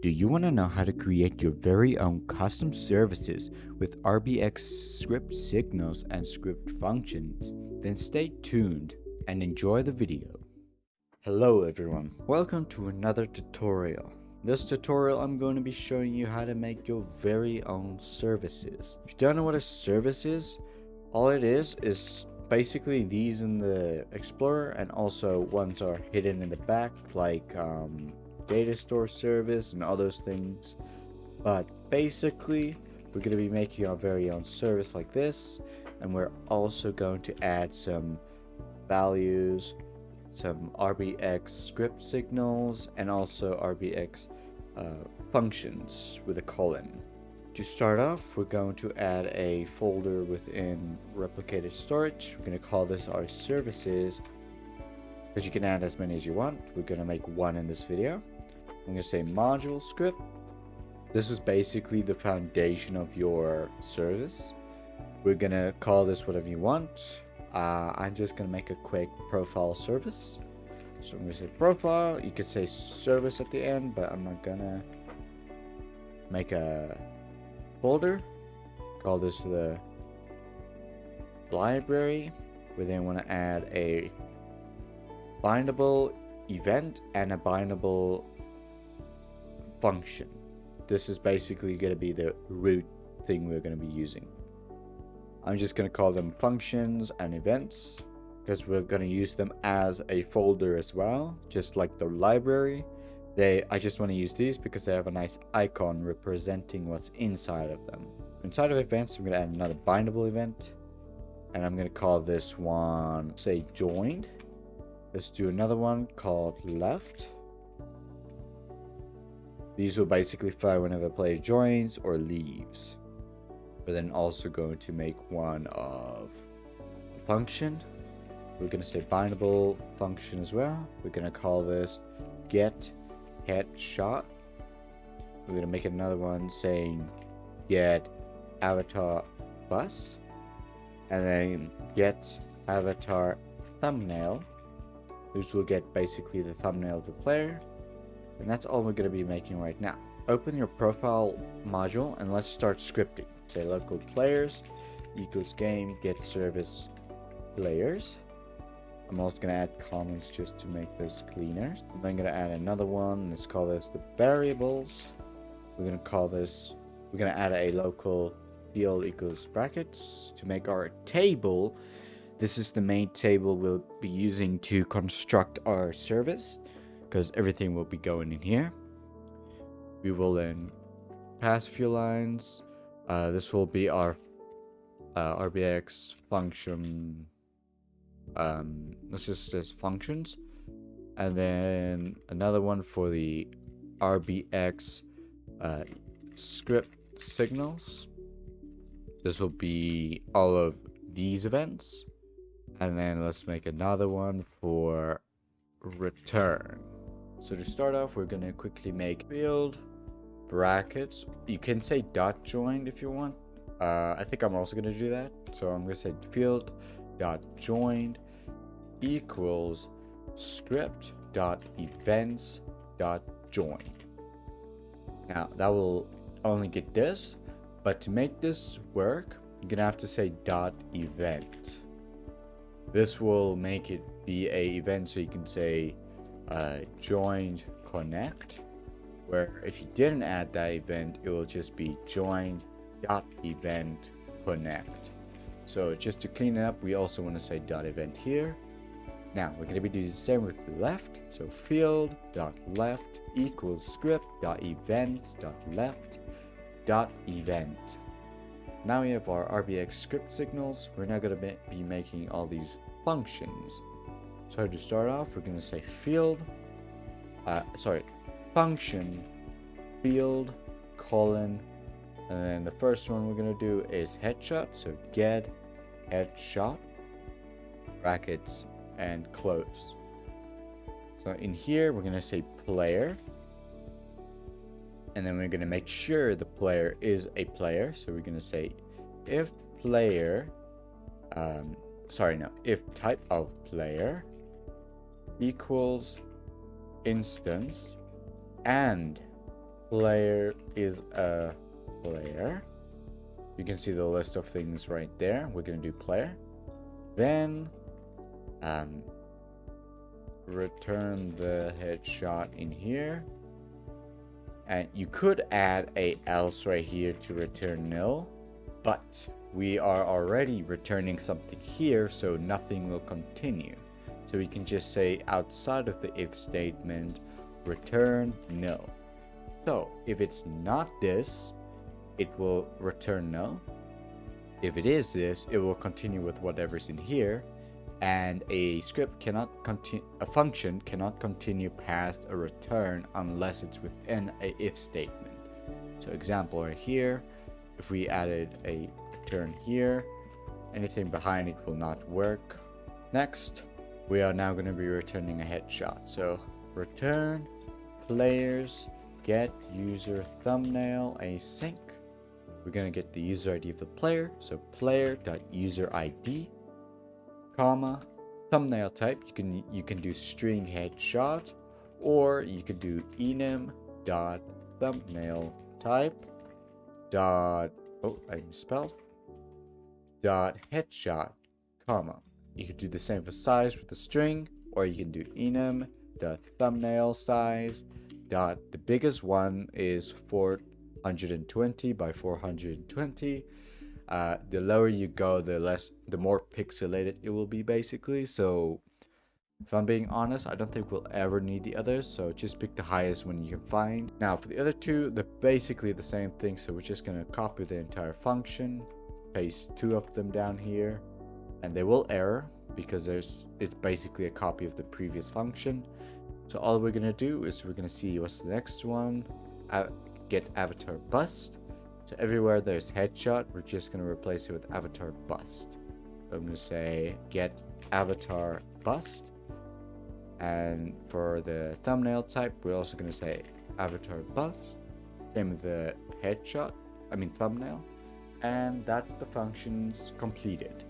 Do you want to know how to create your very own custom services with RBX script signals and script functions? Then stay tuned and enjoy the video. Hello everyone, welcome to another tutorial. In this tutorial I'm going to be showing you how to make your very own services. If you don't know what a service is, all it is basically these in the Explorer, and also ones are hidden in the back like data store service and all those things. But basically we're going to be making our very own service like this, and we're also going to add some values, some RBX script signals, and also RBX functions with a colon. To start off, we're going to add a folder within replicated storage. We're going to call this our services, because you can add as many as you want. We're going to make one in this video. I'm going to say module script. This is basically the foundation of your service. We're going to call this whatever you want. I'm just going to make a quick profile service. So I'm going to say profile. You could say service at the end, but I'm not going to make a folder. Call this the library. We then want to add a bindable event and a bindable function. This is basically going to be the root thing we're going to be using. I'm just going to call them functions and events, because we're going to use them as a folder as well, just like the library. I just want to use these because they have a nice icon representing what's inside of them. Inside of events, I'm going to add another bindable event, and I'm going to call this one, say, joined. Let's do another one called left. These will basically fire whenever a player joins or leaves. We're then also going to make one of a function. We're going to say bindable function as well. We're going to call this get headshot. We're going to make another one saying get avatar bus, and then get avatar thumbnail. This will get basically the thumbnail of the player, and that's all we're going to be making right now. Open your profile module and let's start scripting. Say local players equals game get service players. I'm also going to add comments just to make this cleaner. I'm then going to add another one. Let's call this the variables. We're going to add a local field equals brackets to make our table. This is the main table we'll be using to construct our service, because everything will be going in here. We will then pass a few lines. This will be our RBX function. Let's just say functions, and then another one for the RBX script signals. This will be all of these events, and then let's make another one for return. So to start off, we're going to quickly make field brackets. You can say dot joined if you want. I think I'm also going to do that. So I'm going to say field dot joined equals script dot events dot join. Now that will only get this, but to make this work, you're going to have to say dot event. This will make it be a event, so you can say joined connect, where if you didn't add that event, it will just be joined dot event connect. So just to clean it up, we also want to say dot event here. Now we're going to be doing the same with the left. So field dot left equals script dot events dot left dot event. Now we have our RBX script signals. We're now going to be making all these functions. So to start off, we're going to say function field colon, and then the first one we're going to do is headshot. So get headshot brackets and close. So in here we're going to say player, and then we're going to make sure the player is a player. So we're going to say if player if type of player equals instance and player is a player. You can see the list of things right there. We're gonna do player. Then return the headshot in here. And you could add a else right here to return nil, but we are already returning something here, so nothing will continue. So we can just say outside of the if statement, return nil. So if it's not this, it will return null. If it is this, it will continue with whatever's in here, and a function cannot continue past a return unless it's within a if statement. So example right here, if we added a return here, anything behind it will not work. Next, we are now going to be returning a headshot. So return players get user thumbnail async. We're going to get the user ID of the player, so player.userID, comma, thumbnail type. You can do string headshot, or you could do enum.thumbnail type dot, oh, I misspelled, dot headshot, comma. You could do the same for size with the string, or you can do enum.thumbnail size dot, the biggest one is 420 by 420. The lower you go, the more pixelated it will be, basically. So if I'm being honest, I don't think we'll ever need the others, so just pick the highest one you can find. Now for the other two, they're basically the same thing, so we're just gonna copy the entire function, paste two of them down here, and they will error because it's basically a copy of the previous function. So all we're gonna do is we're gonna see what's the next one. Get avatar bust. So everywhere there's headshot, we're just gonna replace it with avatar bust. So I'm gonna say get avatar bust. And for the thumbnail type, we're also gonna say avatar bust. Same with the thumbnail. And that's the functions completed.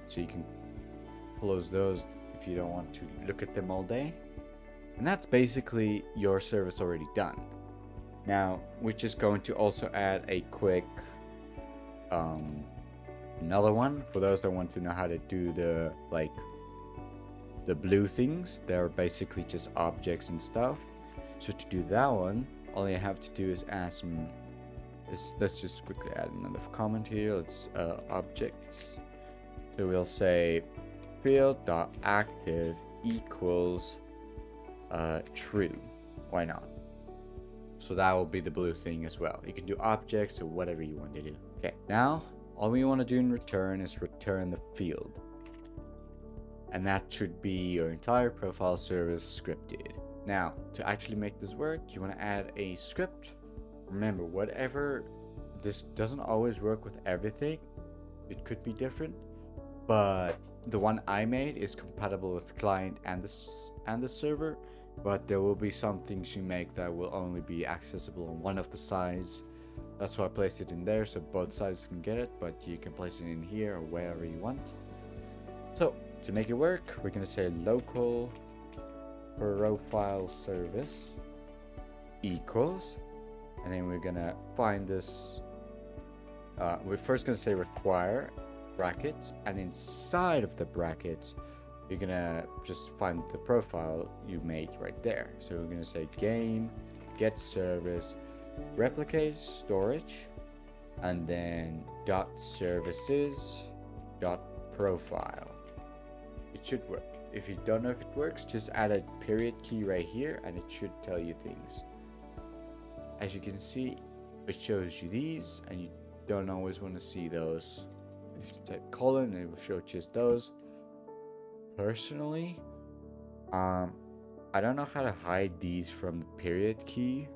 So you can close those if you don't want to look at them all day. And that's basically your service already done. Now we're just going to also add a quick another one for those that want to know how to do the blue things. They're basically just objects and stuff. So to do that one, all you have to do is add some let's just quickly add another comment here. Let's objects. So we'll say field.active equals true. Why not? So that will be the blue thing as well. You can do objects or whatever you want to do. Okay, now all we want to do in return is return the field. And that should be your entire profile service scripted. Now, to actually make this work, you want to add a script. Remember, this doesn't always work with everything. It could be different, but the one I made is compatible with client and the server. But there will be some things you make that will only be accessible on one of the sides. That's why I placed it in there, so both sides can get it, but you can place it in here or wherever you want. So to make it work, we're going to say local profile service equals, and then we're going to find this. We're first going to say require brackets, and inside of the brackets, you're gonna just find the profile you made right there. So we're gonna say game get service replicate storage, and then dot services dot profile. It should work. If you don't know if it works, just add a period key right here and it should tell you things. As you can see, it shows you these, and you don't always want to see those. If you type colon, it will show just those. Personally, I don't know how to hide these from the period key,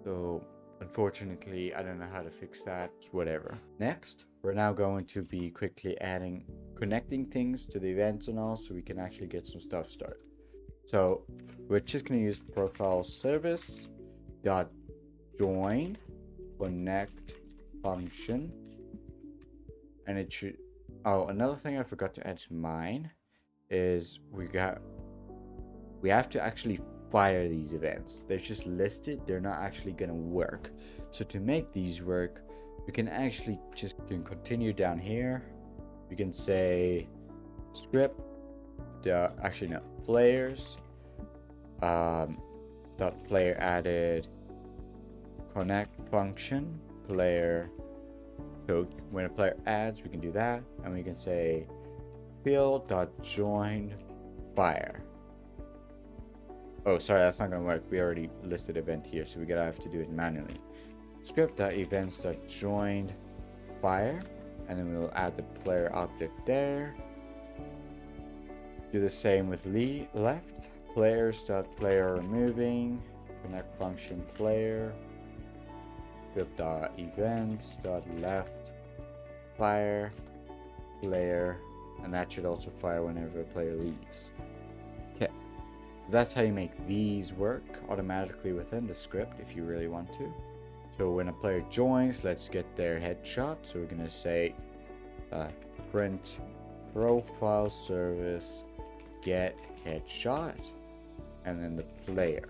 so unfortunately I don't know how to fix that. Whatever. Next, we're now going to be quickly connecting things to the events and all, so we can actually get some stuff started. So we're just going to use profile service dot join connect function, and it should. Oh, another thing I forgot to add to mine is we have to actually fire these events. They're just listed, they're not actually going to work. So to make these work, we can actually just continue down here. We can say script, actually no, players, dot player added connect function player. So when a player adds, we can do that, and we can say field.join fire. Oh, sorry, that's not gonna work. We already listed event here, so we gotta have to do it manually. Script.events.join fire, and then we'll add the player object there. Do the same with left. Players.player removing connect function player. Script.events.left fire player, and that should also fire whenever a player leaves. Okay, that's how you make these work automatically within the script if you really want to. So when a player joins, let's get their headshot. So we're gonna say print profile service get headshot, and then the player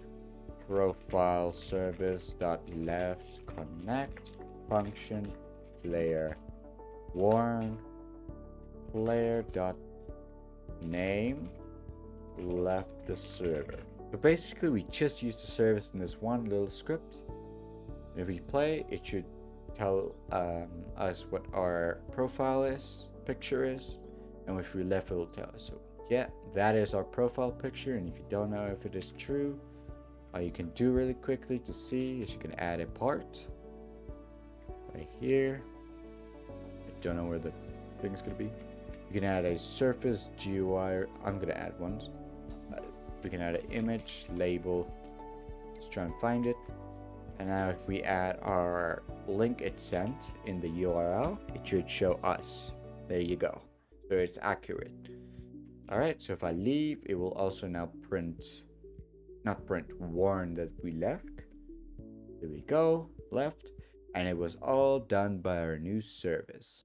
profile service dot left connect function player warn player dot name left the server. So basically we just use the service in this one little script. If we play, it should tell us what our profile picture is, and if we left, it will tell us. So yeah, that is our profile picture, and if you don't know if it is true, all you can do really quickly to see is you can add a part right here. I don't know where the thing is going to be. You can add a surface GUI. I'm going to add one. We can add an image label. Let's try and find it. And now if we add our link it sent in the URL, it should show us. There you go. So it's accurate. All right, so if I leave, it will also now warn that we left. There we go, left. And it was all done by our new service.